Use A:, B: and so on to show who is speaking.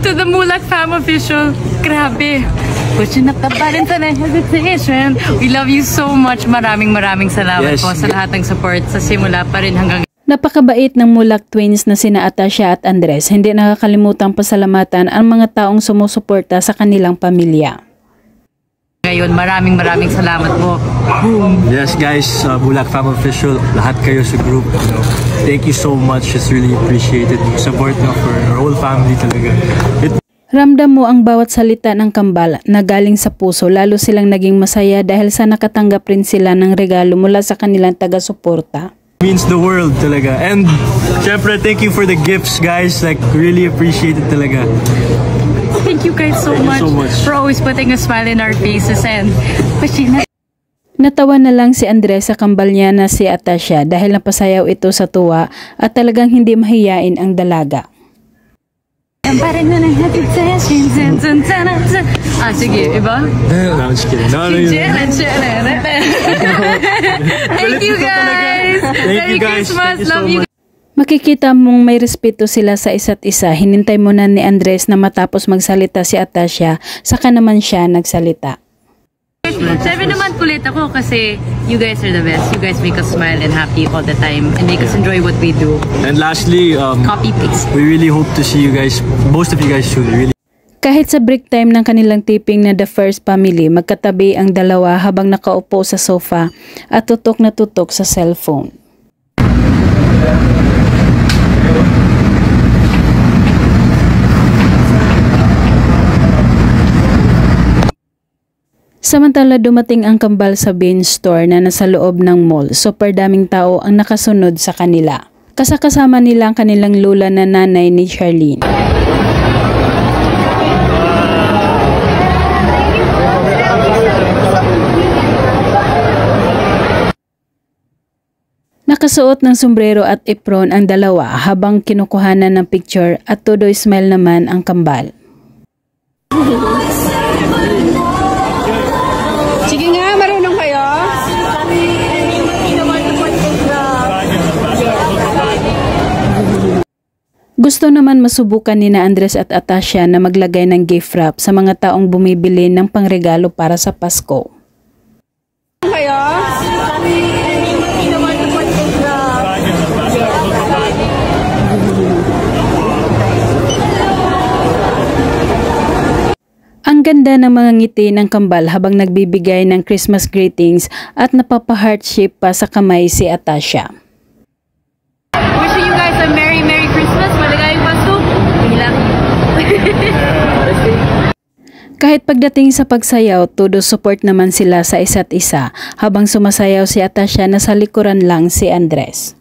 A: To the Mulak Fam Official, grabe. Pushing up the buttons and hesitation. We love you so much. Maraming salamat po sa lahat ng support sa simula pa rin hanggang.
B: Napakabait ng Mulak twins na sina Atasha at Andres. Hindi nakakalimutang pasalamatan ang mga taong sumusuporta sa kanilang pamilya.
A: Ngayon, maraming salamat po.
C: Yes guys, Mulak Fam Official, lahat kayo sa group. Thank you so much. It's really appreciated. Support na for our whole family talaga.
B: Ramdam mo ang bawat salita ng kambal na galing sa puso, lalo silang naging masaya dahil sa nakatanggap rin sila ng regalo mula sa kanilang taga-suporta.
C: Means the world talaga. And syempre, thank you for the gifts guys. Like, really appreciate it talaga.
A: Thank you guys so much for always putting a smile in our faces and
B: natawa na lang si Andres sa kambal niya na si Atasha dahil napasayaw ito sa tuwa at talagang hindi mahiyain ang dalaga.
A: Sige, iba?
C: No, I'm just kidding.
A: Thank you guys! Merry Christmas! Love you!
B: Makikita mong may respeto sila sa isa't isa. Hinintay muna ni Andres na matapos magsalita si Atasha, saka naman siya nagsalita.
A: Sabi naman kulit ako kasi you guys are the best. You guys make us smile and happy all the time and make us enjoy what we do.
C: And lastly,
A: copy paste.
C: We really hope to see you guys, most of you guys soon. Really.
B: Kahit sa break time ng kanilang taping na The First Family, magkatabi ang dalawa habang nakaupo sa sofa at tutok na tutok sa cellphone. Samantala dumating ang kambal sa Bean Store na nasa loob ng mall. Super daming tao ang nakasunod sa kanila. Kasama nila ang kanilang lula na nanay ni Charlene. Nakasuot ng sombrero at apron ang dalawa habang kinukuhanan ng picture at todo smile naman ang kambal.
D: Sige nga, marunong kayo?
B: Gusto naman masubukan ni na Andres at Atasha na maglagay ng gift wrap sa mga taong bumibili ng pangregalo para sa Pasko.
D: Kayo?
B: Ang ganda ng mga ngiti ng kambal habang nagbibigay ng Christmas greetings at napapa-heart shape pa sa kamay si Atasha.
A: Wishing you guys a Merry Christmas. Maligayang Pasko. Bilang.
B: Kahit pagdating sa pagsayaw, todo support naman sila sa isa't isa habang sumasayaw si Atasha na sa likuran lang si Andres.